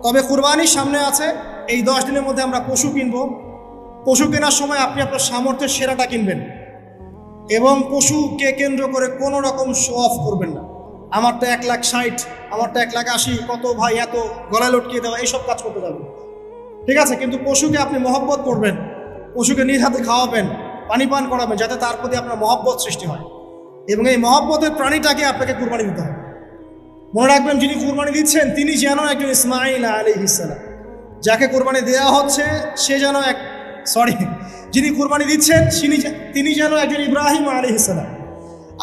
তবে কুরবানির সামনে আছে, এই 10 দিনের মধ্যে আমরা পশু কিনবো। পশু কেনার সময় আপনি আপনার সামর্থ্যের সেরাটা কিনবেন এবং পশুকে কেন্দ্র করে কোনো রকম শো অফ করবেন না। আমারটা 1,60,000, আমারটা 1,80,000, কত ভাই এত, গলায় লটকিয়ে দেওয়া, এইসব কাজ করতে যাবেন, ঠিক আছে? কিন্তু পশুকে আপনি মহব্বত করবেন, পশুকে নিজ হাতে খাওয়াবেন, পানি পান করাবেন, যাতে তার প্রতি আপনার মহব্বত সৃষ্টি হয় এবং এই মহব্বতের প্রাণীটাকে আপনাকে কুরবানি দিতে হবে। মনে রাখবেন, যিনি কুরবানি দিচ্ছেন তিনি যেন একজন ইসমাইল আলাইহিস সালাম, যাকে কুরবানি দেওয়া হচ্ছে সে যেন যিনি কুরবানি দিচ্ছেন তিনি যেন একজন ইব্রাহিম আলাইহিস সালাম,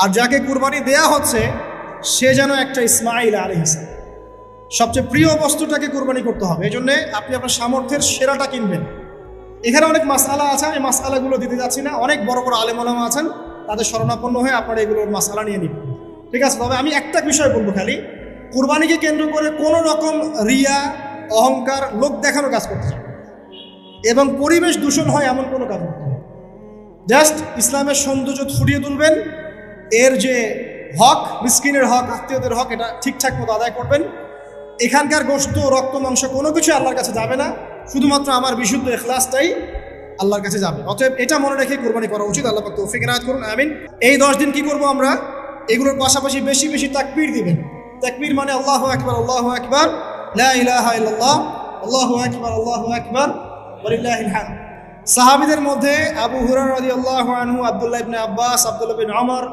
আর যাকে কুরবানি দেয়া হচ্ছে সে যেন একটা ইসমাইল আলাইহিস সালাম। সবচেয়ে প্রিয় বস্তুটাকে কুরবানি করতে হবে। এই জন্য আপনি আপনার সামর্থ্যের সেরাটা কিনবেন। এখানে অনেক মাসআলা আছে, আমি মাসআলাগুলো দিতে যাচ্ছি না। অনেক বড় বড় আলেম ওলামা আছেন, তাদের শরণাপন্ন হয়ে আপনারা এগুলোর মাসআলা নিয়ে নিন, ঠিক আছে? তবে আমি একটা বিষয় বলবো, খালি কুরবানিকে কেন্দ্র করে কোনো রকম রিয়া, অহংকার, লোক দেখানো কাজ করতে চান এবং পরিবেশ দূষণ হয় এমন কোনো কাজ করতে হবে। জাস্ট ইসলামের সৌন্দর্য ফুটিয়ে তুলবেন, এর যে হক, মিসকিনের হক, আত্মীয়দের হক, এটা ঠিকঠাক মতো আদায় করবেন। এখানকার গোশত, রক্ত, মাংস কোনো কিছু আল্লাহর কাছে যাবে না, শুধুমাত্র আমার বিশুদ্ধ ইখলাসটাই আল্লাহর কাছে যাবে। অতএব এটা মনে রেখে কুরবানি করা উচিত। আল্লাহ পাক তৌফিক এনায়েত করুন, আমিন। এই 10 দিন কি করব আমরা? এগুলোর পাশাপাশি বেশি বেশি তাকবীর দিবেন। তাকবীর মানে আল্লাহু আকবার, আল্লাহু আকবার, লা ইলাহা ইল্লাল্লাহ, আল্লাহু আকবার, আল্লাহু আকবার, ওয়ালিল্লাহিল হামদ। সাহাবীদের মধ্যে আবু হুরায়রা রাদিয়াল্লাহু আনহু, আব্দুল্লাহ ইবনে আব্বাস, আব্দুল্লাহ বিন ওমর,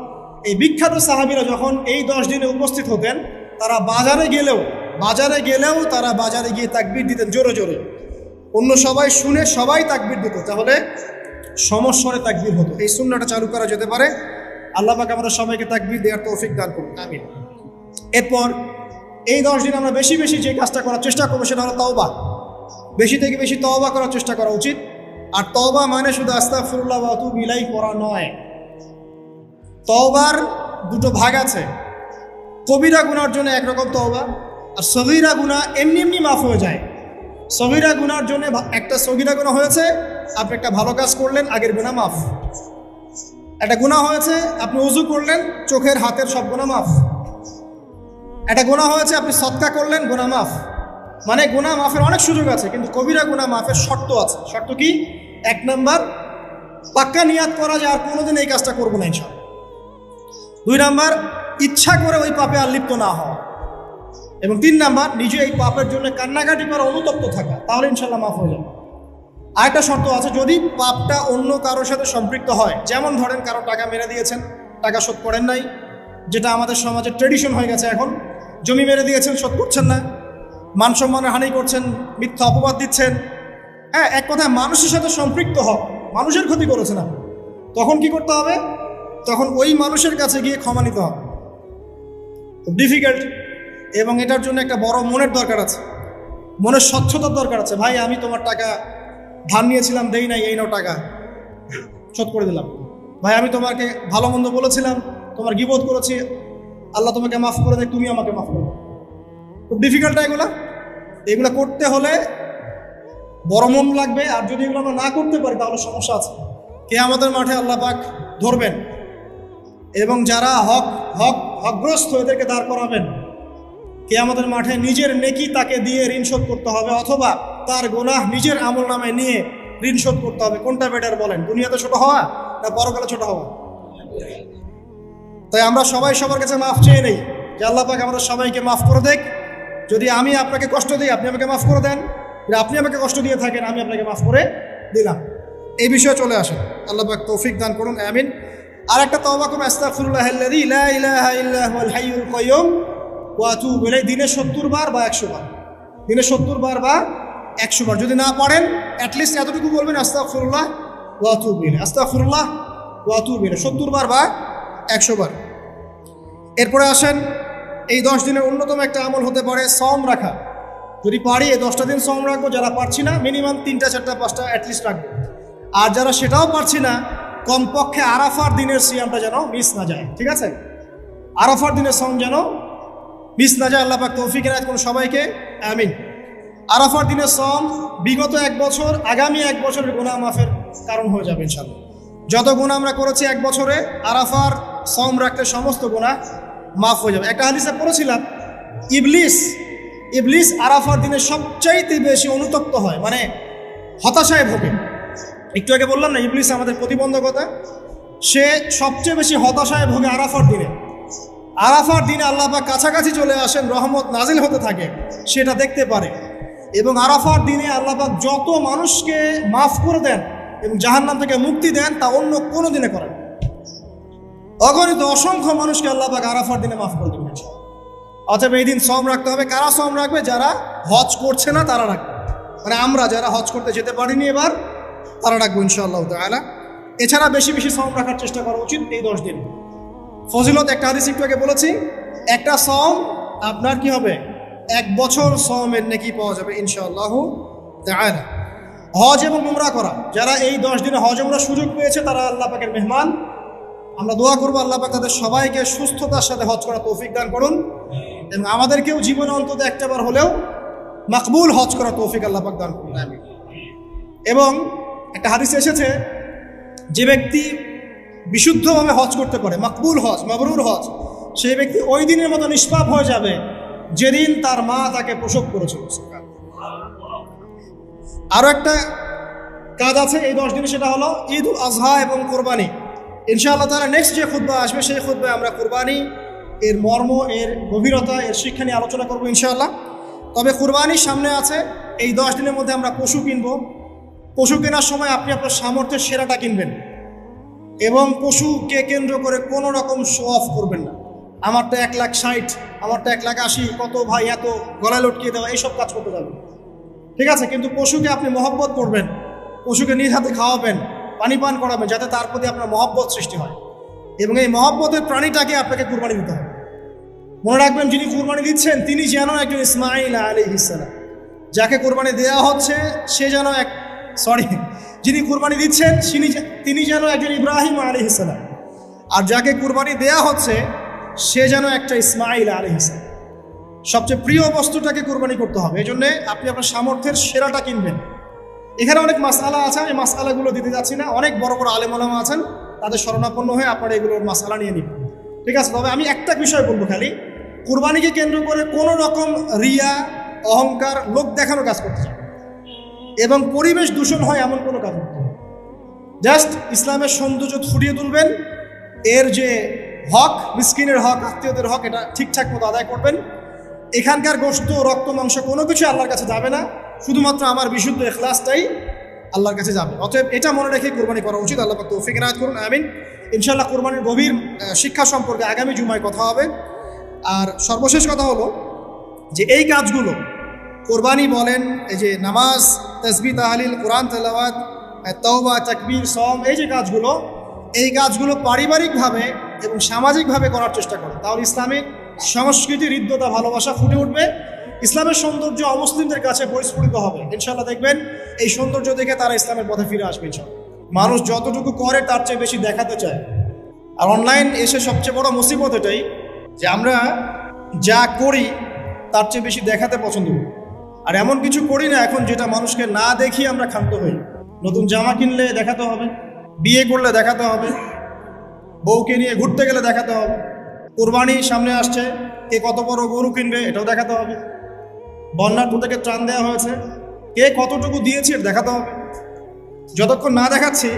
এই বিখ্যাত সাহাবীরা যখন এই 10 দিনে উপস্থিত হতেন, তারা বাজারে গেলেও তারা বাজারে গিয়ে তাকবীর দিতেন জোরে জোরে। অন্য সবাই শুনে সবাই তাকবীর দিত, তাহলে সমস্বরে তাকবীর হতো। এই সুন্নাহটা চালু করা যেতে পারে। আল্লাহ পাক আমাদের সবাইকে তাকবীর দেওয়ার তৌফিক দান করুন, আমিন। এরপর এই 10 দিন আমরা বেশি বেশি যে কাজটা করার চেষ্টা করবো সেটা হলো তওবা। বেশি থেকে বেশি তওবা করার চেষ্টা করা উচিত। আর তওবা মানে শুধু আস্তাগফিরুল্লাহ ওয়া আতুবু ইলাইহি পড়া নয়। তওবার দুটো ভাগ আছে। কবিরা গুনার জন্য একরকম তওবা, আর সগীরা গুনাহ এমনি এমনি মাফ হয়ে যায়। সগীরা গুনার জন্য একটা সগীরা গুনাহ হয়েছে, আপনি একটা ভালো কাজ করলেন, আগের গুনাহ মাফ। একটা গুনাহ হয়েছে, আপনি ওযু করলেন, চোখের হাতের সব গুনাহ মাফ। একটা গুনাহ হয়েছে, আপনি সদকা করলেন, গুনাহ মাফ। মানে গুনাহ মাফের অনেক সুযোগ আছে, কিন্তু কবিরা গুনাহ মাফের শর্ত আছে। শর্ত কি? 1 নাম্বার, পাক্কা নিয়াত করা যে আর কোনোদিন এই কাজটা করবো না ইনশাআল্লাহ। 2 নাম্বার, ইচ্ছা করে ওই পাপে আর লিপ্ত না হওয়া। এবং 3 নাম্বার, নিজে এই পাপের জন্য কান্নাকাটি করা, অনুতপ্ত থাকা, তাহলে ইনশাআল্লাহ মাফ হয়ে যাবে। আরেকটা শর্ত আছে, যদি পাপটা অন্য কারোর সাথে সম্পৃক্ত হয়, যেমন ধরেন কারো টাকা মেরে দিয়েছেন, টাকা শোধ করেন নাই, যেটা আমাদের সমাজের ট্রেডিশন হয়ে গেছে এখন। জমি মেরে দিয়েছেন, শোধ করছেন না, মান সম্মানের হানি করছেন, মিথ্যা অপবাদ দিচ্ছেন, হ্যাঁ, এক কথায় মানুষের সাথে সম্পৃক্ত হক, মানুষের ক্ষতি করেছেন আপনি, তখন কি করতে হবে? তখন ওই মানুষের কাছে গিয়ে ক্ষমা নিতে হবে। খুব ডিফিকাল্ট, এবং এটার জন্য একটা বড় মনের দরকার আছে, মনের স্বচ্ছতার দরকার আছে। ভাই, আমি তোমার টাকা ধার নিয়েছিলাম, দেই নাই, এই নাও টাকা, শোধ করে দিলাম। ভাই, আমি তোমাকে ভালো মন্দ বলেছিলাম, তোমার গীবত করেছি, আল্লাহ তোমাকে মাফ করে দেয়, তুমি আমাকে মাফ করো। খুব ডিফিকাল্ট এগুলা করতে হলে বড় মন লাগবে। আর যদি এগুলো আমরা না করতে পারি তাহলে সমস্যা আছে। কিয়ামতের মাঠে আল্লাহ পাক ধরবেন এবং যারা হকগ্রস্ত এদেরকে দাঁড় করাবেন। কিয়ামতের মাঠে নিজের নেকি তাকে দিয়ে ঋণ শোধ করতে হবে, অথবা তার গুনাহ নিজের আমল নামে নিয়ে ঋণ শোধ করতে হবে। কোনটা বেটার বলেন? দুনিয়াতে ছোট হওয়া না পরকালে ছোট হওয়া? তাই আমরা সবাই সবার কাছে মাফ চেয়ে নেই যে আল্লাহ পাক আমাদের সবাইকে মাফ করে দেখ। যদি আমি আপনাকে কষ্ট দিই, আপনি আমাকে মাফ করে দেন। যদি আপনি আমাকে কষ্ট দিয়ে থাকেন, আমি আপনাকে মাফ করে দিলাম। এই বিষয়ে চলে আসেন। আল্লাহ পাক তৌফিক দান করুন, আমিন। আর একটা তওবা করুন, আস্তাগফিরুল্লাহাল্লাযী লা ইলাহা ইল্লা হুয়াল হাইয়ুল কাইয়্যুম ওয়া আতুবু ইলাইহি, দিনে 70 বার বা 100 বার, দিনে 70 বার বা 100 বার। যদি না পারেন, অ্যাটলিস্ট এতটুকু বলবেন, আস্তাগফিরুল্লাহ ওয়া আতুবু ইলাইহি, আস্তাগফিরুল্লাহ ওয়া আতুবু ইলাইহি, 70 বার বা 100 বার। এরপরে আসেন, এই 10 দিনের অন্যতম একটা আমল হতে পারে সওম রাখা। যদি পারি এই 10টা দিন সওম রাখবো, যারা পারছি না মিনিমাম 3টা 4টা 5টা অ্যাটলিস্ট রাখবো। আর যারা সেটাও পারছি না, কমপক্ষে আরাফার দিনের সিয়ামটা যেন মিস না যায়, ঠিক আছে? আরাফার দিনের সওম যেন মিস না যায়। আল্লাহ পাক তৌফিক এনায়েত করুন সবাইকে, আমিন। আরাফার দিনের সওম বিগত 1 বছর, আগামী 1 বছরের গুনাহ মাফের কারণ হয়ে যাবে ইনশাআল্লাহ। যত গুনাহ আমরা করেছি 1 বছরে, আরাফার সওম রাখলে সমস্ত গুনাহ মাফ হয়ে যাবে। একটা হাদিসে পড়েছিলাম, ইবলিস ইবলিস আরাফার দিনে সবচাইতে বেশি অনুতপ্ত হয়, মানে হতাশায় ভোগে। একটু আগে বললাম না ইবলিস আমাদের প্রতিবন্ধকতা, সে সবচেয়ে বেশি হতাশায় ভোগে আরাফার দিনে। আরাফার দিনে আল্লাহ পাক কাছাকাছি চলে আসেন, রহমত নাজিল হতে থাকে, সেটা দেখতে পারে। এবং আরাফার দিনে আল্লাহ পাক যত মানুষকে মাফ করে দেন এবং জাহান্নাম থেকে মুক্তি দেন তা অন্য কোনো দিনে করেন। অগণিত অসংখ্য মানুষকে আল্লাহ পাক আরাফার দিনে মাফ করে দেবেন। অতএব এই দিন সওম রাখতে হবে। কারা সওম রাখবে? যারা হজ করছে না তারা রাখবে, মানে আমরা যারা হজ করতে যেতে পারিনি এবার তারা রাখবো ইনশাআল্লাহ তাআলা। এছাড়া বেশি বেশি সওম রাখার চেষ্টা করা উচিত এই 10 দিন। ফজিলত একটা হাদিস একটু আগে বলেছি, একটা সওম আপনার কি হবে? 1 বছর সওমের নেকি পাওয়া যাবে ইনশাআল্লাহ তাআলা। হজ এবং উমরা করা, যারা এই 10 দিনে হজ উমরা সুযোগ পেয়েছে তারা আল্লাহ পাকের মেহমান। আমরা দোয়া করবো আল্লাহ পাক তাদের সবাইকে সুস্থতার সাথে হজ করা তৌফিক দান করুন এবং আমাদেরকেও জীবনে অন্তত একটাবার হলেও মাকবুল হজ করা তৌফিক আল্লাহ পাক দান করুন। এবং একটা হাদিসে এসেছে, যে ব্যক্তি বিশুদ্ধভাবে হজ করতে পারে, মাকবুল হজ, মাবরুর হজ, সেই ব্যক্তি ওই দিনের মতো নিষ্পাপ হয়ে যাবে যেদিন তার মা তাকে প্রসব করেছিল। আরও একটা কাজ আছে এই 10 দিনে, সেটা হলো ঈদ উল আজহা এবং কোরবানি। ইনশাআল্লাহ তাআলা নেক্সট যে খুতবা আসবে সেই খুতবায় আমরা কোরবানি, এর মর্ম, এর গভীরতা, এর শিক্ষা নিয়ে আলোচনা করবো ইনশাআল্লাহ। তবে কোরবানির সামনে আছে, এই 10 দিনের মধ্যে আমরা পশু কিনবো। পশু কেনার সময় আপনি আপনার সামর্থ্যের সেরাটা কিনবেন এবং পশুকে কেন্দ্র করে কোনো রকম শো অফ করবেন না। আমারটা 1,60,000, আমারটা 1,80,000, কত ভাই এত গলায় লটকিয়ে দেওয়া, এইসব কাজ করতে যাবেন, ঠিক আছে? কিন্তু পশুকে আপনি মহব্বত করবেন, পশুকে নিজ হাতে খাওয়াবেন, পানি পান করাবেন, যাতে তার প্রতি আপনার মহব্বত সৃষ্টি হয়। এবং এই মহব্বতের প্রাণীটাকে আপনাকে কুরবানি দিতে হবে। মনে রাখবেন, যিনি কুরবানি দিচ্ছেন তিনি যেন একজন ইসমাইল আলাইহিস সালাম, যাকে কুরবানি দেওয়া হচ্ছে সে যেন যিনি কুরবানি দিচ্ছেন তিনি যেন একজন ইব্রাহিম আলাইহিস সালাম, আর যাকে কুরবানি দেওয়া হচ্ছে সে যেন একটা ইসমাইল আলাইহিস সালাম। সবচেয়ে প্রিয় বস্তুটাকে কুরবানি করতে হবে। এই জন্যে আপনি আপনার সামর্থ্যের সেরাটা কিনবেন। এখানে অনেক মাসআলা আছে, আমি মাসআলাগুলো দিতে যাচ্ছি না। অনেক বড় বড় আলেম ওলামা আছেন, তাদের শরণাপন্ন হয়ে আপনারা এগুলোর মাসআলা নিয়ে নিন, ঠিক আছে? তবে আমি একটা বিষয় বলবো, খালি কুরবানিকে কেন্দ্র করে কোনো রকম রিয়া, অহংকার, লোক দেখানো কাজ করতে চান এবং পরিবেশ দূষণ হয় এমন কোনো কাজ করতে হবে। জাস্ট ইসলামের সৌন্দর্য ফুটিয়ে তুলবেন, এর যে হক, মিসকিনের হক, আত্মীয়দের হক, এটা ঠিকঠাক মতো আদায় করবেন। এখানকার গোশত, রক্ত, মাংস কোনো কিছু আল্লাহর কাছে যাবে না, শুধুমাত্র আমার বিশুদ্ধ ইখলাসটাই আল্লাহর কাছে যাবে। অতএব এটা মনে রেখে কুরবানি করা উচিত। আল্লাহ পাক তৌফিক ইনায়াত করুন, আমিন। ইনশাআল্লাহ কুরবানির গভীর শিক্ষা সম্পর্কে আগামী জুমায় কথা হবে। আর সর্বশেষ কথা হলো যে এই কাজগুলো, কোরবানি বলেন, এই যে নামাজ, তাসবিহ, তাহলিল, কোরআন তেলাওয়াত, তওবা, তাকবীর, সওম, এই কাজগুলো পারিবারিকভাবে এবং সামাজিকভাবে করার চেষ্টা করে, তাহলে ইসলামিক সংস্কৃতি, হৃদ্যতা, ভালোবাসা ফুটে উঠবে। ইসলামের সৌন্দর্য অমুসলিমদের কাছে পরিস্ফুটিত হবে। ইনশাআল্লাহ দেখবেন এই সৌন্দর্য দেখে তারা ইসলামের পথে ফিরে আসবে ইনশাআল্লাহ। মানুষ যতটুকু করে তার চেয়ে বেশি দেখাতে চায়। আর অনলাইন এসে সবচেয়ে বড় মুসিবত এটাই যে আমরা যা করি তার চেয়ে বেশি দেখাতে পছন্দ করি। আর এমন কিছু করি না এখন যেটা মানুষকে না দেখিয়ে আমরা ক্ষান্ত হই। নতুন জামা কিনলে দেখাতে হবে, বিয়ে করলে দেখাতে হবে, বউকে নিয়ে ঘুরতে গেলে দেখাতে হবে, কোরবানি সামনে আসছে, কে কত বড় গরু কিনবে এটাও দেখাতে হবে, বন্যার থেকে ত্রাণ দেওয়া হয়েছে, কে কতটুকু দিয়েছে দেখাতে হবে। যতক্ষণ না দেখাচ্ছি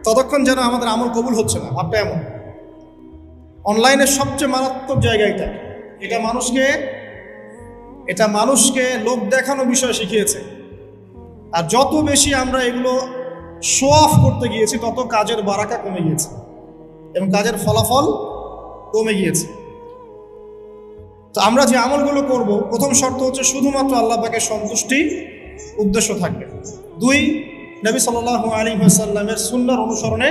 ততক্ষণ যেন আমাদের আমল কবুল হচ্ছে না, ভাবটা এমন। অনলাইনের সবচেয়ে মারাত্মক জায়গা এটা মানুষকে লোক দেখানো বিষয় শিখিয়েছে। আর যত বেশি আমরা এগুলো শো অফ করতে গিয়েছি তত কাজের বারাকা কমে গিয়েছে এবং কাজের ফলাফল কমে গিয়েছে। তো আমরা যে আমলগুলো করব, প্রথম শর্ত হচ্ছে শুধুমাত্র আল্লাহ পাকের সন্তুষ্টি উদ্দেশ্য থাকবে। 2, নবী সাল্লাল্লাহু আলাইহি ওয়াসাল্লামের সুন্নাহর অনুসরণে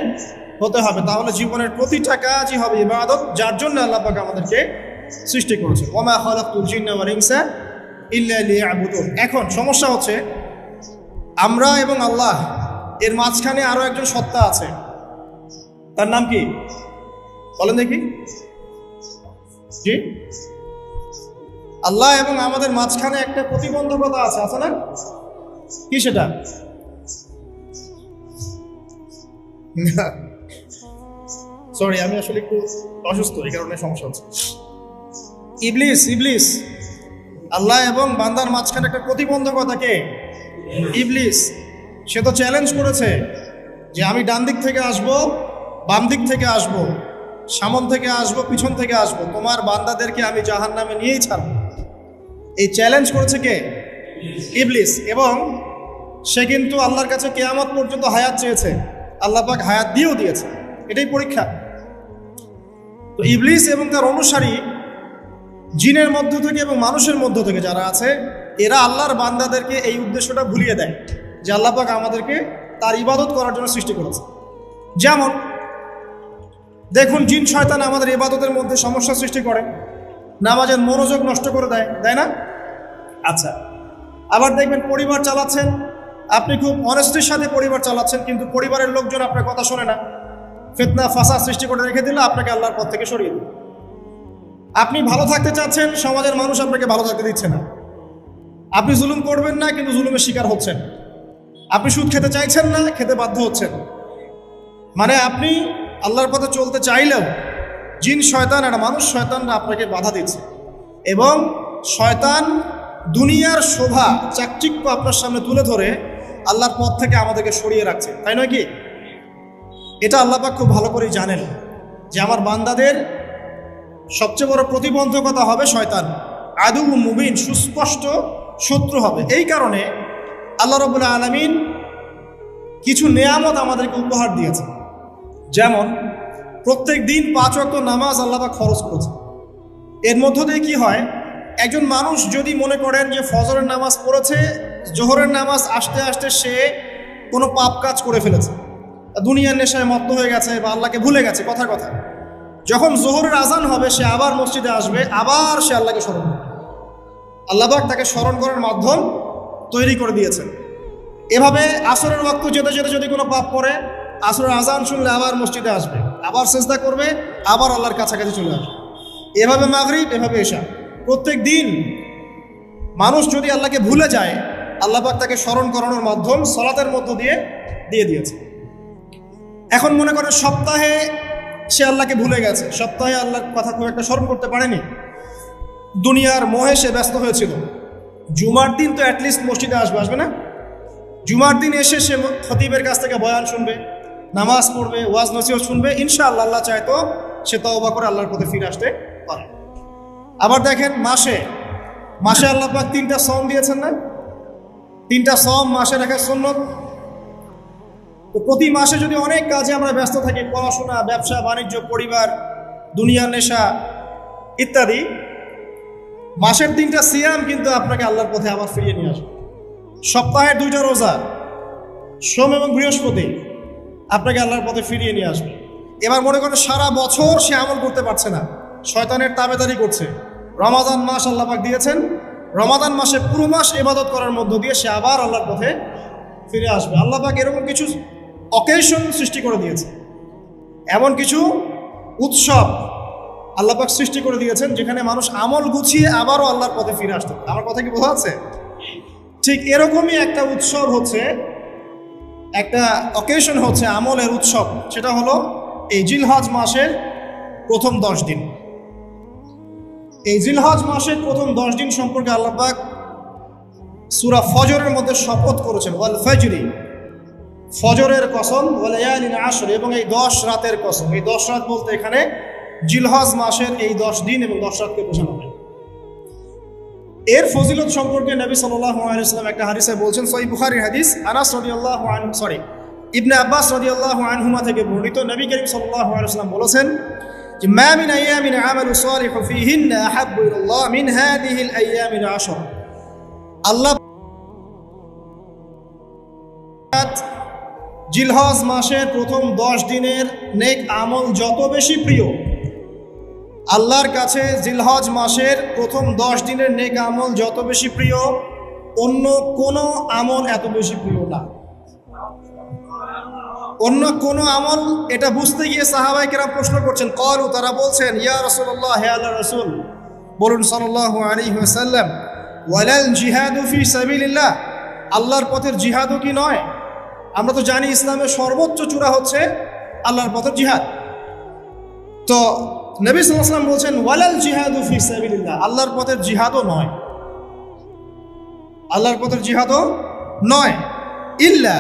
হতে হবে, তাহলে জীবনের প্রতিটা কাজই হবে ইবাদত, যার জন্য আল্লাহ পাক আমাদেরকে সৃষ্টি করেছেন। ওয়া মা খালাকতুল জিন্না ওয়াল ইনসা ইল্লা লিয়াবুদুন। এখন সমস্যা হচ্ছে আমরা এবং আল্লাহ এর মাঝখানে আরো একজন সত্তা আছে, তার নাম কি বলেন দেখি? জি, আল্লাহ এবং আমাদের মাঝখানে একটা প্রতিবন্ধকতা আছে না? কি সেটা? সরি, আমি আসলে একটু অসুস্থ, এই কারণে সমস্যা হচ্ছে। ইবলিস আল্লাহ এবং বান্দার মাঝখানে একটা প্রতিবন্ধকতা কে? ইবলিস। সে তো চ্যালেঞ্জ করেছে যে আমি ডান দিক থেকে আসব, বাম দিক থেকে আসব, সামন থেকে আসব, পিছন থেকে আসব, তোমার বান্দাদেরকে আমি জাহান্নামে নিয়েই ছাড়ব। এই চ্যালেঞ্জ করেছে কে? ইবলিস। এবং সে কিন্তু আল্লাহর কাছে কিয়ামত পর্যন্ত হায়াত চেয়েছে, আল্লাহ পাক হায়াত দিয়েও দিয়েছে। এটাই পরীক্ষা। তো ইবলিস এবং তার অনুসারী জিনের মধ্য থেকে এবং মানুষের মধ্য থেকে যারা আছে, এরা আল্লাহর বান্দাদেরকে এই উদ্দেশ্যটা ভুলিয়ে দেয় যে আল্লাহ পাক আমাদেরকে তার ইবাদত করার জন্য সৃষ্টি করেছে। যেমন দেখুন, জিন শয়তান আমাদের ইবাদতের মধ্যে সমস্যা সৃষ্টি করে, নামাজের মনোযোগ নষ্ট করে দেয়, তাই না? আচ্ছা, আবার দেখবেন পরিবার চালাচ্ছেন, আপনি খুব অনেস্টির সাথে পরিবার চালাচ্ছেন, কিন্তু পরিবারের লোকজন আপনার কথা শোনে না, ফিতনা ফাসাদ সৃষ্টি করে রেখে দিলে আপনাকে আল্লাহর পথ থেকে সরিয়ে দিল। আপনি ভালো থাকতে চাচ্ছেন, সমাজের মানুষ আপনাকে ভালো থাকতে দিচ্ছে না। আপনি জুলুম করবেন না, কিন্তু জুলুমের শিকার হচ্ছেন। আপনি সুদ খেতে চাইছেন না, খেতে বাধ্য হচ্ছেন। মানে আপনি আল্লাহর পথে চলতে চাইলেও জিন শয়তান আর মানুষ শয়তানরা আপনাকে বাধা দিচ্ছে, এবং শয়তান দুনিয়ার শোভা চাকচিক্য আপনার সামনে তুলে ধরে আল্লাহর পথ থেকে আমাদেরকে সরিয়ে রাখছে, তাই নয় কি? এটা আল্লাহ পাক খুব ভালো করেই জানেন যে আমার বান্দাদের সবচেয়ে বড় প্রতিবন্ধকতা হবে শয়তান, আদু মুবিন, সুস্পষ্ট শত্রু হবে। এই কারণে আল্লাহ রাব্বুল আলামিন কিছু নেয়ামত আমাদেরকে উপহার দিয়েছে। যেমন প্রত্যেক দিন 5 ওয়াক্ত নামাজ আল্লাহ পাক ফরজ করেছে। এর মধ্য দিয়ে কি হয়, একজন মানুষ যদি মনে করেন যে ফজরের নামাজ পড়েছে, জোহরের নামাজ আসতে আসতে সে কোনো পাপ কাজ করে ফেলেছে, দুনিয়ার নেশায় মত্ত হয়ে গেছে বা আল্লাহকে ভুলে গেছে, কথার কথা, যখন জোহরের আজান হবে সে আবার মসজিদে আসবে, আবার সে আল্লাহকে স্মরণ করবে। আল্লাহ পাক তাকে স্মরণ করার মাধ্যম তৈরি করে দিয়েছেন। এভাবে আসরের ওয়াক্ত যেতে যেতে যদি কোনো পাপ করে, আসরের আজান শুনলে আবার মসজিদে আসবে, আবার সিজদা করবে, আবার আল্লাহর কাছাকাছি চলে আসবে। এভাবে মাগরিব, এভাবে এশা। প্রত্যেক দিন মানুষ যদি আল্লাহকে ভুলে যায়, আল্লাহ পাক তাকে স্মরণ করানোর মাধ্যম সালাতের মধ্য দিয়ে দিয়েছে। এখন মনে করেন সপ্তাহে সে আল্লাহকে ভুলে গেছে, সপ্তাহে আল্লাহর কথা খুব একটা স্মরণ করতে পারেনি, দুনিয়ার মোহে সে ব্যস্ত হয়েছিল। জুমার দিন তো অ্যাটলিস্ট মসজিদে আসবে না? জুমার দিন এসে সে খতিবের কাছ থেকে বয়ান শুনবে, নামাজ পড়বে, ওয়াজ নসিহত শুনবে, ইনশাআল্লাহ আল্লাহ চাইতো সে তওবা করে আল্লাহর পথে ফিরে আসতে পারে। আবার দেখেন মাসে আল্লাহ পাক 3টা সওম দিয়েছেন না? 3টা সওম মাসে রাখার সুন্নত। তো প্রতি মাসে যদি অনেক কাজে আমরা ব্যস্ত থাকি, পড়াশোনা, ব্যবসা বাণিজ্য, পরিবার, দুনিয়ার নেশা ইত্যাদি, মাসের 3টা সিয়াম কিন্তু আপনাকে আল্লাহর পথে আবার ফিরিয়ে নিয়ে আসবে। সপ্তাহে 2টা রোজা, সোম এবং বৃহস্পতি, আপনাকে আল্লাহর পথে ফিরিয়ে নিয়ে আসবে। এবার মনে করেন সারা বছর সে আমল করতে পারছে না, শয়তানের তাবেদারি করছে। রমাদান মাস আল্লাহ পাক দিয়েছেন, রমাদান মাসে পুরো মাস ইবাদত করার মধ্য দিয়ে সে আবার আল্লাহর পথে ফিরে আসবে। আল্লাহ পাক এরকম কিছু অকেশন সৃষ্টি করে দিয়েছে, এমন কিছু উৎসব আল্লাহ পাক সৃষ্টি করে দিয়েছেন যেখানে মানুষ আমল গুছিয়ে আবারও আল্লাহর পথে ফিরে আসতে পারে। আমার কথা কি বোঝা যাচ্ছে? ঠিক এরকমই একটা উৎসব হচ্ছে, একটা অকেশন হচ্ছে আমলের উৎসব, সেটা হলো এই জিলহজ মাসের প্রথম 10 দিন। এই জিলহজ মাসের প্রথম 10 দিন সম্পর্কে আল্লাহ পাক সূরা ফজরের মধ্যে শপথ করেছেন, ওয়াল ফজরি, ফজরের কসম, ওয়াল লায়ালিন আশর, এবং এই 10 রাতের কসম। এই 10 রাত বলতে এখানে জিলহজ মাসের এই 10 দিন এবং 10 রাতকে বোঝানো হয়। এর ফজিলত সম্পর্কে নবী সাল্লাল্লাহু আলাইহি ওয়াসাল্লাম একটা হাদিসে বলছেন, সহিহ বুখারীর হাদিস, আনাস রাদিয়াল্লাহু আনহু, ইবনে আব্বাস রাদিয়াল্লাহু আনহুমা থেকে বর্ণিত, নবী করিম সাল্লাল্লাহু আলাইহি ওয়াসাল্লাম বলেছেন যে মা মিন আইয়ামিন আমালু সালিহু ফীহিন্না আহাব্বু ইলাল্লাহ মিন হাযিহিল আইয়ামিল 10। আল্লাহ জিলহজ মাসের প্রথম 10 দিনের নেক আমল যত বেশি প্রিয়, আল্লাহর কাছে জিলহজ মাসের প্রথম 10 দিনের নেক আমল যত বেশি প্রিয়, অন্য কোনো আমল এত বেশি প্রিয় না। অন্য কোনো আমল, এটা বুঝতে গিয়ে সাহাবায়ে কেরাম প্রশ্ন করছেন, ক্বালু, তারা বলছেন, ইয়া রাসূলুল্লাহ, হে আল্লাহর রাসূল, বলুন সাল্লাল্লাহু আলাইহি ওয়াসাল্লাম, ওয়ালাল জিহাদু ফি সাবিলিল্লাহ, আল্লাহর পথের জিহাদও কি নয়? আমরা তো জানি ইসলামের সর্বোচ্চ চূড়া হচ্ছে আল্লাহর পথের জিহাদ। তো নবী সাল্লাল্লাহু আলাইহি ওয়াসাল্লাম বলছেন, ওয়ালাল জিহাদু ফি সাবিলিল্লাহ, আল্লাহর পথের জিহাদও নয়। আল্লাহর পথের জিহাদও নয়। ইল্লা,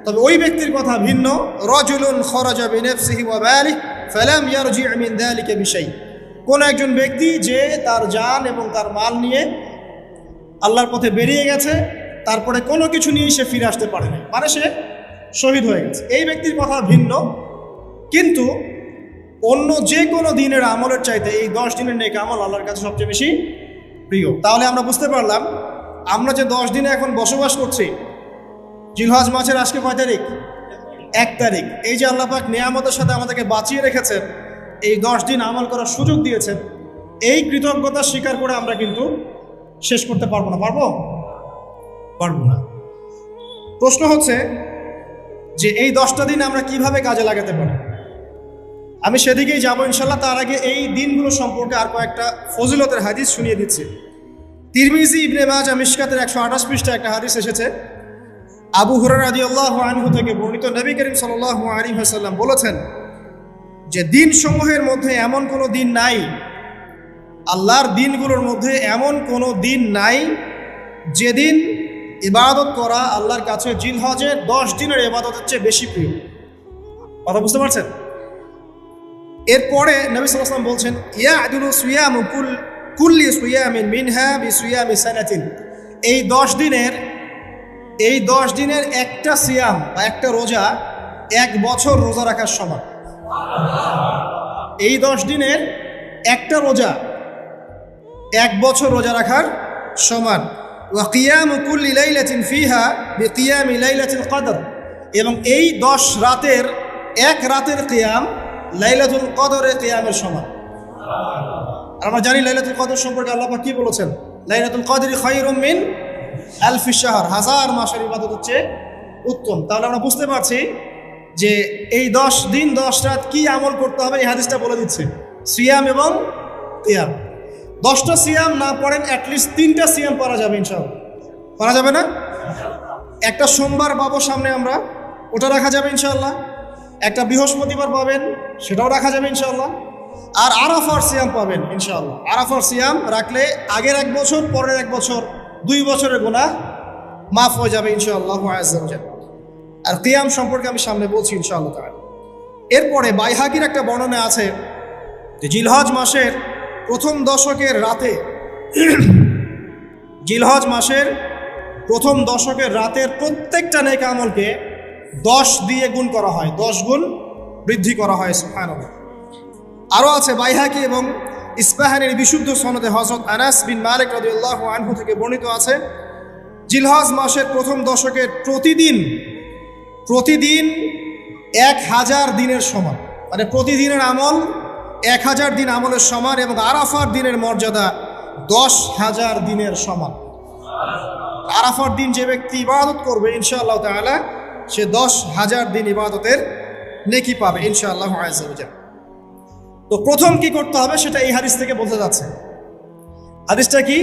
তবে ওই ব্যক্তির কথা ভিন্ন, রাজুলুন খরাজা বিনাফসিহি ওয়া মালিহি ফালাম ইয়ারজি মিন যালিকা বিশাই, কোন একজন ব্যক্তি যে তার জান এবং তার মাল নিয়ে আল্লাহর পথে বেরিয়ে গেছে, তারপরে কোনো কিছু নিয়ে সে ফিরে আসতে পারে না, মানে সে শহীদ হয়ে গেছে, এই ব্যক্তির কথা ভিন্ন। কিন্তু অন্য যে কোনো দিনের আমলের চাইতে এই 10 দিনের নেক আমল আল্লাহর কাছে সবচেয়ে বেশি প্রিয়। তাহলে আমরা বুঝতে পারলাম, আমরা যে 10 দিনে এখন বসবাস করছি, জিলহজ মাসের আজকে কয় তারিখ? 1 তারিখ। এই যে আল্লাহ পাক নিয়ামতের সাথে আমাদেরকে বাঁচিয়ে রেখেছেন, এই 10 দিন আমল করার সুযোগ দিয়েছেন, এই কৃতজ্ঞতা স্বীকার করে আমরা কিন্তু শেষ করতে পারবো না। পারবো না। প্রশ্ন হচ্ছে যে এই 10টা দিন আমরা কিভাবে কাজে লাগাতে পারি। আমি সেদিকেই যাবো ইনশাল্লাহ। তার আগে এই দিনগুলো সম্পর্কে আর কয়েকটা ফজিলতের হাদিস শুনিয়ে দিচ্ছি। তিরমিজি, ইবনে মাজাহ, মিশকাতের 128 পৃষ্ঠায় একটা হাদিস এসেছে। আবু হুরায়রা রাদিয়াল্লাহু আনহু থেকে বর্ণিত, নবী করিম সাল্লাল্লাহু আলাইহি ওয়াসাল্লাম বলেছেন যে দিনসমূহের মধ্যে এমন কোনো দিন নাই, আল্লাহর দিনগুলোর মধ্যে এমন কোনো দিন নাই যেদিন ইবাদত করা আল্লাহর কাছে জিলহজের 10 দিনের ইবাদতের চেয়ে বেশি প্রিয়। কথা বুঝতে পারছেন? এরপরে নবী সাল্লাল্লাহু আলাইহি ওয়াসাল্লাম বলছেন, ইয়াদুলু সিয়ামু কুল্লি সিয়ামিন মিনহা বিসিয়ামি সানাতিন, এই 10 দিনের একটা সিয়াম বা একটা রোজা 1 বছর রোজা রাখার সমান। এই 10 দিনের একটা রোজা 1 বছর রোজা রাখার সমান। ওয়া কিয়ামু কুল্লি লাইলাতিন ফিহা বিকিয়ামি লাইলাতিল কদর, এবং এই 10 রাতের এক রাতের কিয়াম লাইলাতুল কদরের কিয়ামের সমান। আর আমরা জানি লাইলাতুল কদর সম্পর্কে আল্লাহ পাক কি বলেছেন? লাইলাতুল কদরি খায়রুম মিন আলফি শাহর, 1000 মাসের ইবাদত হচ্ছে উত্তম। তাহলে আমরা বুঝতে পারছি যে এই 10 দিন 10 রাত কি আমল করতে হবে, এই হাদিসটা বলে দিচ্ছে। সিয়াম এবং কিয়াম। 10টা সিয়াম না পড়েন, অ্যাটলিস্ট 3টা সিয়াম পড়া যাবে ইনশাআল্লাহ। পড়া যাবে না? একটা সোমবার পাবো সামনে আমরা, ওটা রাখা যাবে ইনশাআল্লাহ। একটা বৃহস্পতিবার পাবেন, সেটাও রাখা যাবে ইনশাআল্লাহ। আর আরাফার সিয়াম পাবেন ইনশাআল্লাহ। আরাফার সিয়াম রাখলে আগের 1 বছর, পরের 1 বছর, 2 বছরের গুনাহ মাফ হয়ে যাবে ইনশাআল্লাহ আযজা ওয়া জাল। আর কিয়াম সম্পর্কে আমি সামনে বলছি ইনশাআল্লাহ তাআলা। এরপরে বাইহাকির একটা বর্ণনা আছে যে জিলহজ মাসের প্রথম দশকের রাতে, জিলহজ মাসের প্রথম দশকের রাতের প্রত্যেকটা নেক আমলকে 10 দিয়ে গুণ করা হয়, 10 গুণ বৃদ্ধি করা হয়। সুবহানাল্লাহ। আরও আছে বাইহাকি এবং ইসফাহানের বিশুদ্ধ সনদে হযরত আনাস বিন মালিক রাদিয়াল্লাহু আনহু থেকে বর্ণিত আছে, জিলহজ মাসের প্রথম দশকের প্রতিদিন 1000 দিনের সমান, মানে প্রতিদিনের আমল 1000 দিন আমলের সমান, এবং আরাফার দিনের মর্যাদা 10,000 দিনের সমান। আরাফার দিন যে ব্যক্তি ইবাদত করবে ইনশাআল্লাহ তাআলা, সে 10,000 দিন ইবাদতের নেকি পাবে ইনশাআল্লাহ আযজা ওয়া জাল। তো প্রথম কি করতে হবে সেটা এই হাদিস থেকে বোঝা যাচ্ছে। হাদিসটা কি?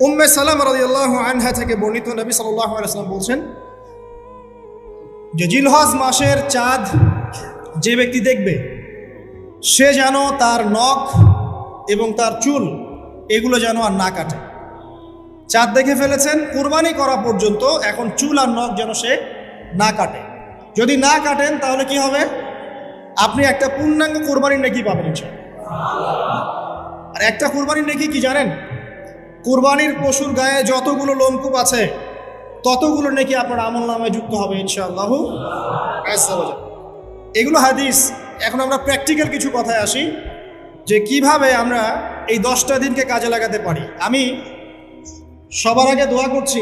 উম্মে সালামা রাদিয়াল্লাহু আনহা থেকে বর্ণিত, নবী সাল্লাল্লাহু আলাইহি ওয়াসাল্লাম বলছেন যে জিলহজ মাসের চাঁদ যে ব্যক্তি দেখবে, সে যেন তার নখ এবং তার চুল এগুলো যেন আর না কাটে। চাঁদ দেখে ফেলেছেন, কুরবানি করা পর্যন্ত এখন চুল আর নখ যেন সে না কাটে। যদি না কাটেন তাহলে কি হবে? আপনি একটা পূর্ণাঙ্গ কুরবানির নেকি পাবেন ইনশাআল্লাহ। আর একটা কুরবানির নেকি কি জানেন? কুরবানির পশুর গায়ে যতগুলো লোমকূপ আছে ততগুলো নেকি আপনার আমলনামায় যুক্ত হবে ইনশাআল্লাহ। এগুলো হাদিস। এখন আমরা প্র্যাকটিক্যাল কিছু কথায় আসি যে কিভাবে আমরা এই 10টা দিনকে কাজে লাগাতে পারি। আমি সবার আগে দোয়া করছি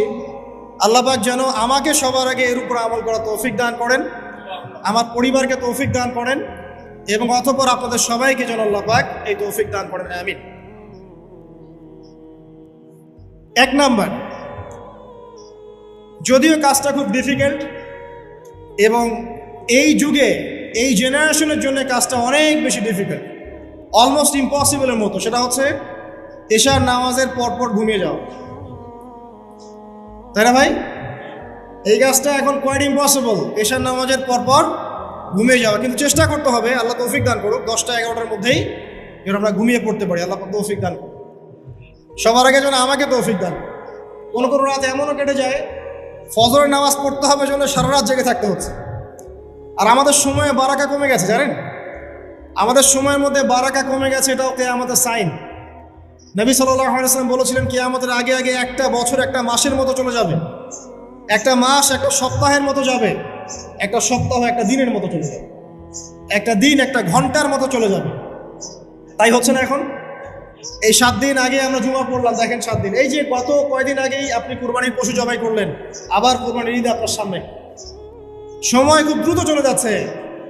আল্লাহ পাক যেন আমাকে সবার আগে এর উপর আমল করা তৌফিক দান করেন, আমার পরিবারকে তৌফিক দান করেন, এবং অতঃপর আপনাদের সবাইকে যেন আল্লাহ পাক এই তৌফিক দান করেন, আমিন। 1 নাম্বার, যদিও কাজটা খুব ডিফিকাল্ট এবং এই যুগে এই জেনারেশনের জন্য কাজটা অনেক বেশি ডিফিকাল্ট, অলমোস্ট ইম্পসিবলের মতো, সেটা হচ্ছে এশার নামাজের পরপর ঘুমিয়ে যাওয়া। তাই না ভাই? এই কাজটা এখন কোয়াইট ইম্পসিবল, এশার নামাজের পরপর ঘুমিয়ে যাওয়া। কিন্তু চেষ্টা করতে হবে, আল্লাহ তৌফিক দান করুক, 10টা-11টার মধ্যেই যেন আমরা ঘুমিয়ে পড়তে পারি। আল্লাহ তৌফিক দান করুক, সবার আগে যেন আমাকে তৌফিক দান। কোনো কোনো রাত এমনও কেটে যায় ফজরের নামাজ পড়তে হবে জন্য সারা রাত জেগে থাকতে হচ্ছে। আর আমাদের সময়ে বারাকা কমে গেছে, জানেন? আমাদের সময়ের মধ্যে বারাকা কমে গেছে, এটাও কিয়ামতের সাইন। নবী সাল্লাল্লাহু আলাইহি ওয়াসাল্লাম বলেছিলেন কিয়ামতের আগে আগে একটা বছর একটা মাসের মতো চলে যাবে, একটা মাস একটা সপ্তাহের মতো যাবে, একটা সপ্তাহ একটা দিনের মতো চলে যাবে, একটা দিন একটা ঘন্টার মতো চলে যাবে। তাই হচ্ছে না এখন? এই 7 দিন আগে আমরা জুমা পড়লাম, দেখেন 7 দিন, এই যে গত কয়দিন আগেই আপনি কুরবানির পশু জবাই করলেন, আবার কুরবানির ঈদ আপনার সামনে। সময় খুব দ্রুত চলে যাচ্ছে,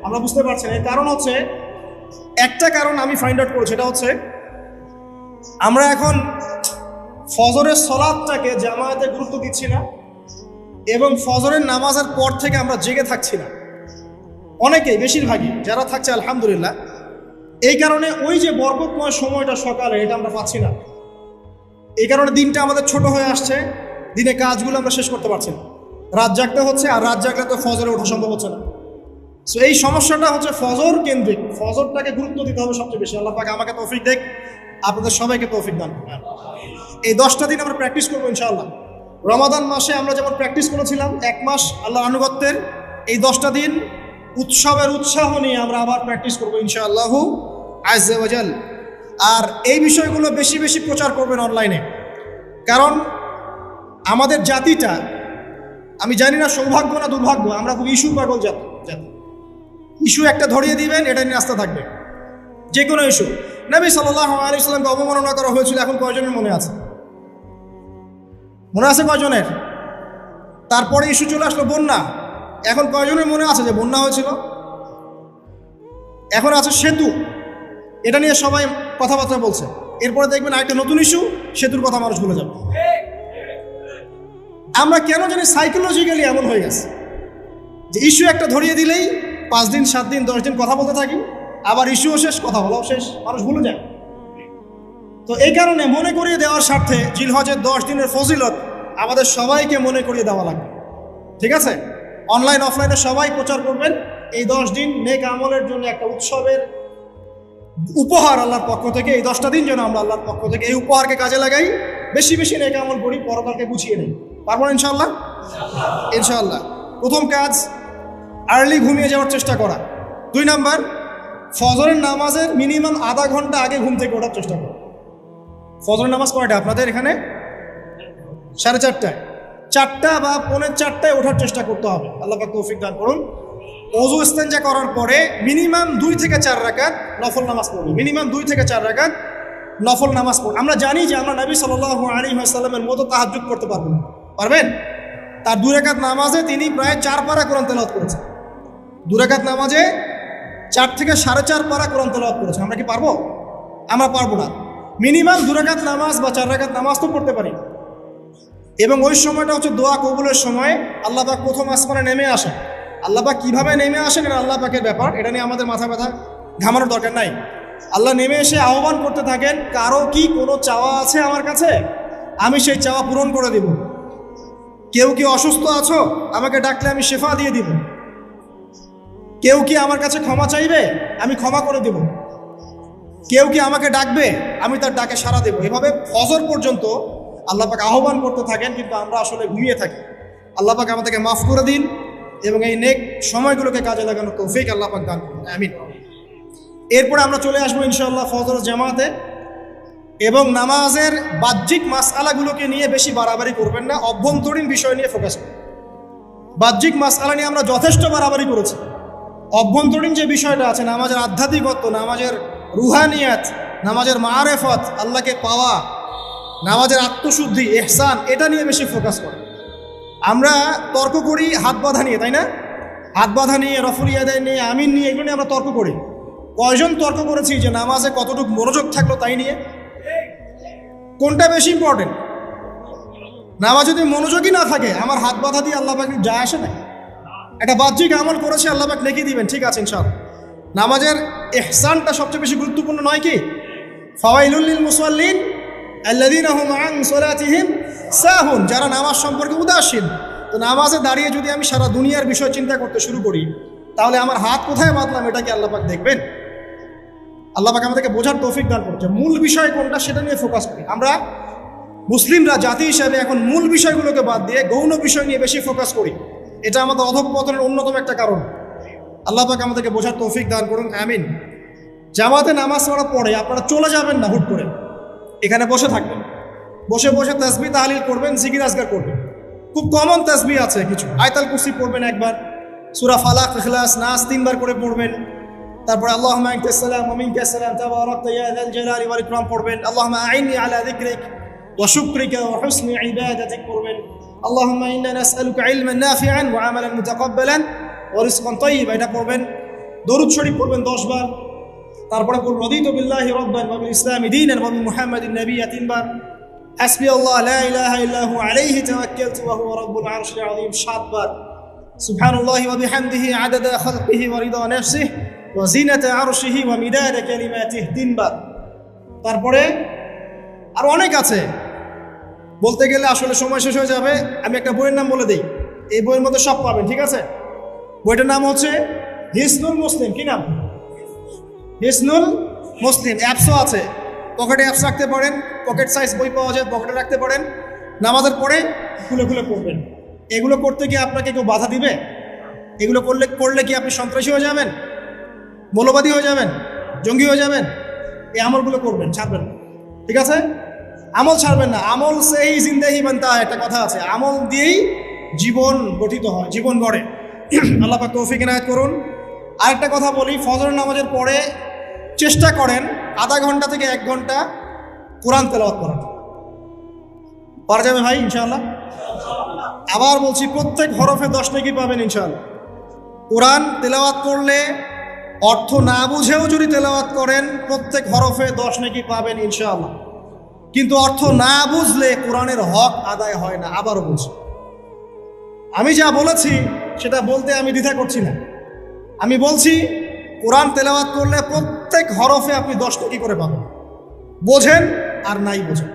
আমরা বুঝতে পারছি না। এর কারণ হচ্ছে, একটা কারণ আমি ফাইন্ড আউট করেছি, এটা হচ্ছে আমরা এখন ফজরের সলাতটাকে জামায়াতে গুরুত্ব দিচ্ছি না, এবং ফজরের নামাজের পর থেকে আমরা জেগে থাকছি না। অনেকেই, বেশিরভাগই যারা থাকছে আলহামদুলিল্লাহ, এই কারণে ওই যে বরকতময় সময়টা সকালে, এটা আমরা পাচ্ছি না। এই কারণে দিনটা আমাদের ছোট হয়ে আসছে, দিনে কাজগুলো আমরা শেষ করতে পারছি না, রাত জাগতে হচ্ছে, আর রাত জাগলে তো ফজরে ওঠা সম্ভব হচ্ছে না। সো এই সমস্যাটা হচ্ছে ফজর কেন্দ্রিক, ফজরটাকে গুরুত্ব দিতে হবে সবচেয়ে বেশি। আল্লাহ পাক আমাকে তৌফিক দেখ, আপনাদের সবাইকে তৌফিক দান। এই 10টা দিন আমরা প্র্যাকটিস করবো ইনশাআল্লাহ। রমাদান মাসে আমরা যেমন প্র্যাকটিস করেছিলাম 1 মাস আল্লাহর আনুগত্যের, এই 10টা দিন উৎসবের উৎসাহ নিয়ে আমরা আবার প্র্যাকটিস করবো ইনশাআল্লাহু আজ্জা ওয়া জাল। আর এই বিষয়গুলো বেশি বেশি প্রচার করবেন অনলাইনে, কারণ আমাদের জাতিটা, আমি জানি না সৌভাগ্য না দুর্ভাগ্য, আমরা খুব ইস্যু পাগল জাতি। ইস্যু একটা ধরিয়ে দিবেন, এটা নিয়ে আস্থা থাকবে, যে কোনো ইস্যু। নবী সাল্লাল্লাহু আলাইহি ওয়াসাল্লামকে অবমাননা করা হয়েছিল, এখন কয়জনের মনে আছে? মনে আছে কয়জনের? তারপরে ইস্যু চলে আসলো বন্যা, এখন কয়জনের মনে আছে যে বন্যা হয়েছিল? এখন আছে সেতু, এটা নিয়ে সবাই কথাবার্তা বলছে। এরপরে দেখবেন আরেকটা নতুন ইস্যু, সেতুর কথা মানুষ ভুলে যাবে। আমরা কেন জানি সাইকোলজিক্যালি এমন হয়ে গেছে যে ইস্যু একটা ধরিয়ে দিলেই 5 দিন 7 দিন 10 দিন কথা বলতে থাকি, আবার ইস্যুও শেষ, কথা বলাও শেষ, মানুষ ভুলে যায়। তো এই কারণে মনে করিয়ে দেওয়ার স্বার্থে জিলহজের 10 দিনের ফজিলত আমাদের সবাইকে মনে করিয়ে দেওয়া লাগবে, ঠিক আছে? অনলাইন অফলাইনে সবাই প্রচার করবেন। এই 10 দিন নেক আমলের জন্য একটা উৎসবের উপহার আল্লাহর পক্ষ থেকে, এই 10টা দিন যেন আমরা আল্লাহর পক্ষ থেকে এই উপহারকে কাজে লাগাই, বেশি বেশি নেক আমল করি, পরকালকে গুছিয়ে নিই। পারবো না ইনশাআল্লাহ? ইনশাআল্লাহ। প্রথম কাজ, আর্লি ঘুমিয়ে যাওয়ার চেষ্টা করা। 2 নাম্বার, ফজরের নামাজের মিনিমাম আধা ঘন্টা আগে ঘুম থেকে ওঠার চেষ্টা করা। ফজরের নামাজ কয়টা আপনাদের এখানে? 4:30টায়, 4টা বা 4:45টায় ওঠার চেষ্টা করতে হবে। আল্লাহ পাক তৌফিক দান করুন। ওযু ইস্তেনজা করার পরে মিনিমাম 2 থেকে 4 রাকাত নফল নামাজ পড়বে, মিনিমাম 2 থেকে 4 রাকাত নফল নামাজ পড়বে। আমরা জানি যে আমরা নবী সাল্লাল্লাহু আলাইহি ওয়াসাল্লামের মতো তাহাজ্জুদ করতে পারবো না, পারবেন? তার 2 রাকাত নামাজে তিনি প্রায় 4 পারা কোরআন তেলাওয়াত করেছেন। 2 রাকাত নামাজে 4 থেকে 4.5 পারা কোরআন তেলাওয়াত করেছেন। আমরা কি পারবো? আমরা পারবো না। মিনিমাম 2 রাকাত নামাজ বা 4 রাকাত নামাজ তো পড়তে পারি, এবং ওই সময়টা হচ্ছে দোয়া কবুলের সময়। আল্লাহ পাক প্রথম আসমানে নেমে আসেন। আল্লাহ পাক কীভাবে নেমে আসেন এটা আল্লাহ পাকের ব্যাপার, এটা নিয়ে আমাদের মাথা ব্যথা ঘামানোর দরকার নাই। আল্লাহ নেমে এসে আহ্বান করতে থাকেন, কারো কি কোনো চাওয়া আছে আমার কাছে? আমি সেই চাওয়া পূরণ করে দেব। কেউ কি অসুস্থ আছো? আমাকে ডাকলে আমি শেফা দিয়ে দিব। কেউ কি আমার কাছে ক্ষমা চাইবে? আমি ক্ষমা করে দেব। কেউ কি আমাকে ডাকবে? আমি তার ডাকে সাড়া দেব। এভাবে ফজর পর্যন্ত আল্লাহ পাক আহ্বান করতে থাকেন, কিন্তু আমরা আসলে ঘুমিয়ে থাকি। আল্লাহ পাক আমাদেরকে মাফ করে দিন এবং এই নেক সময়গুলোকে কাজে লাগানোর তৌফিক আল্লাহ পাক দান করুন, আমিন। এরপরে আমরা চলে আসবো ইনশাআল্লাহ ফজর জামাতে, এবং নামাজের বাহ্যিক মাসআলাগুলোকে নিয়ে বেশি বাড়াবাড়ি করবেন না, অভ্যন্তরীণ বিষয় নিয়ে ফোকাস করবেন। বাহ্যিক মাসআলা নিয়ে আমরা যথেষ্ট বাড়াবাড়ি করেছি। অভ্যন্তরীণ যে বিষয়টা আছে, নামাজের আধ্যাত্মিকত্ব, নামাজের রুহানিয়াত, নামাজের মাআরিফাত, আল্লাহকে পাওয়া, নামাজের আত্মশুদ্ধি, ইহসান, এটা নিয়ে বেশি ফোকাস করে। আমরা তর্ক করি হাত বাঁধা নিয়ে, তাই না? হাত বাঁধা নিয়ে, রফুল ইয়াদাইন নিয়ে, আমিন নিয়ে, এগুলো নিয়ে আমরা তর্ক করি। কয়জন তর্ক করেছি যে নামাজে কতটুকু মনোযোগ থাকলো তাই নিয়ে? কোনটা বেশি ইম্পর্টেন্ট? নামাজ যদি মনোযোগই না থাকে, আমার হাত বাঁধা দিয়ে আল্লাহ পাক যায় আসে না। একটা বাহ্যিক আমল করেছে, আল্লাহ পাক লিখে দিবেন, ঠিক আছে ইনশাআল্লাহ। নামাজের ইহসানটা সবচেয়ে বেশি গুরুত্বপূর্ণ নয় কি? ফাওয়াইলুল লিল মুসাল্লিন আল্লাযীনা হুম আন সালাতিহিম সাহুন, যারা নামাজ সম্পর্কে উদাসীন। তো নামাজে দাঁড়িয়ে যদি আমি সারা দুনিয়ার বিষয় চিন্তা করতে শুরু করি, তাহলে আমার হাত কোথায় বাঁধলাম এটা কি আল্লাহ পাক দেখবেন? আল্লাহ পাক আমাদেরকে বোঝার তৌফিক দান করছে। মূল বিষয় কোনটা সেটা নিয়ে ফোকাস করি। আমরা মুসলিমরা জাতি হিসাবে এখন মূল বিষয়গুলোকে বাদ দিয়ে গৌণ বিষয় নিয়ে বেশি ফোকাস করি। এটা আমাদের অধঃপতনের অন্যতম একটা কারণ। আল্লাহ পাক আমাদেরকে বোঝার তৌফিক দান করুন, আমিন। জামাতে নামাজ পড়ার পরে আপনারা চলে যাবেন না হুট করে, এখানে বসে থাকবেন, বসে বসে তাসবিহ তাহলিল করবেন, জিকির আজকার করবেন। খুব কমন তাসবিহ আছে কিছু, আয়াতুল কুরসি পড়বেন একবার, সূরা ফালাক ইখলাস নাস 3 বার করে পড়বেন, তারপরে আল্লাহুম্মা আনতাস সালাম ওয়া মিনকাস সালাম তাবারাকতা ইয়া যাল জালালি ওয়াল ইকরাম পড়বেন, আল্লাহুম্মা আইন্নি আলা যিকরিক ওয়া শুকরিকা ওয়া হুসনি ইবাদাতিক পড়বেন, আল্লাহুম্মা ইন্না নাসআলুকা ইলমান নাফিআন ওয়া আমালান মুতাকাব্বালান ওয়া রিজকান তাইয়্যিবা এটা পড়বেন। দরুদ শরীফ পড়বেন 10 বার, তারপরে কুল রাদিতু বিল্লাহি রাব্বান ওয়া বিল ইসলামি দীনান ওয়া বি মুহাম্মাদিন নাবিয়্যা 3 বার, হাসবি আল্লাহ লা ইলাহা ইল্লা হু আলাইহি তাওয়াক্কালতু ওয়া হুয়া রাব্বুল আরশিল আযীম 7 বার, সুবহানাল্লাহি ওয়া বিহামদিহি আদাদা খালকিহি ওয়া রিদা নাফসিহি ওয়া জিনাতা আরশিহি ওয়া মিদাদা কালিমাতিহি 3 বার। তারপরে আর অনেক আছে, বলতে গেলে আসলে সময় শেষ হয়ে যাবে। আমি একটা বইয়ের নাম বলে দিই, এই বইয়ের মধ্যে সব পাবেন, ঠিক আছে? বইটার নাম হচ্ছে হিসনুল মুসলিম। কি নাম? হিসনুল মুসলিম। অ্যাপসও আছে, পকেটে অ্যাপস রাখতে পারেন, পকেট সাইজ বই পাওয়া যায়, পকেটে রাখতে পারেন, নামাজের পরে খুলে খুলে পড়বেন। এগুলো করতে গিয়ে আপনাকে কেউ বাধা দিবে? এগুলো করলে কি আপনি সন্ত্রাসী হয়ে যাবেন, মৌলবাদী হয়ে যাবেন, জঙ্গি হয়ে যাবেন? এই আমলগুলো করবেন, ছাড়বেন না, ঠিক আছে? আমল ছাড়বেন না। আমল সেই জিন্দেহি বানতা হয়, একটা কথা আছে, আমল দিয়েই জীবন গঠিত হয়, জীবন গড়ে। আল্লাহ পাক তৌফিক ইনায়াত করুন। আরেকটা কথা বলি, ফজর নামাজের পরে চেষ্টা করেন আধা ঘন্টা থেকে 1 ঘন্টা কোরআন তেলাওয়াত করার। পারা যাবে ভাই ইনশাআল্লাহ? আবার বলছি, প্রত্যেক হরফে 10 নেকি পাবেন ইনশাআল্লাহ। কোরআন তেলাওয়াত করলে, অর্থ না বুঝেও যদি তেলাওয়াত করেন, প্রত্যেক হরফে 10 নেকি পাবেন ইনশাআল্লাহ। কিন্তু অর্থ না বুঝলে কোরআনের হক আদায় হয় না। আবারও বলছি, আমি যা বলেছি সেটা বলতে আমি দ্বিধা করছি না। আমি বলছি কোরআন তেলাওয়াত করলে প্রত্যেক হরফে আপনি 10 নেকি করে পাবেন। বোঝেন আর নাই বোঝেন,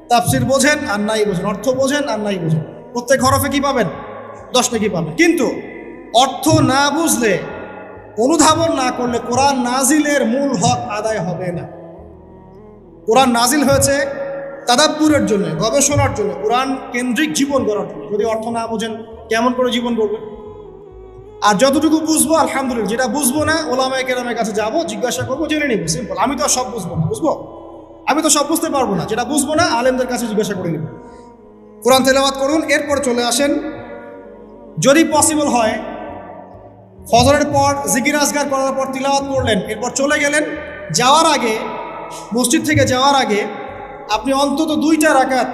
তাফসির বোঝেন আর নাই বোঝেন, অর্থ বোঝেন আর নাই বোঝেন, প্রত্যেক হরফে কি পাবেন? 10 নেকি পাবেন। কিন্তু অর্থ না বুঝলে, অনুধাবন না করলে কোরআন নাজিলের মূল হক আদায় হবে না। কোরআন নাজিল হয়েছে তাদাব্বুরের জন্য, গবেষণার জন্য, কোরআন কেন্দ্রিক জীবন গড়ার জন্য। যদি অর্থ না বোঝেন কেমন করে জীবন গড়বেন? আর যতটুকু বুঝবো আলহামদুলিল্লাহ, যেটা বুঝবো না ওলামায়ে কেরামের কাছে যাবো, জিজ্ঞাসা করবো, জেনে নিব, সিম্পল। আমি তো সব বুঝবো না, বুঝবো? আমি তো সব বুঝতে পারবো না, যেটা বুঝবো না আলেমদের কাছে জিজ্ঞাসা করে নিব। কোরআন তেলাওয়াত করুন, এরপর চলে আসেন, যদি পসিবল হয় ফজরের পর জিকির আজকার করার পর তিলাওয়াত করলেন, এরপর চলে গেলেন, যাওয়ার আগে, মসজিদ থেকে যাওয়ার আগে আপনি অন্তত 2টা রাকাত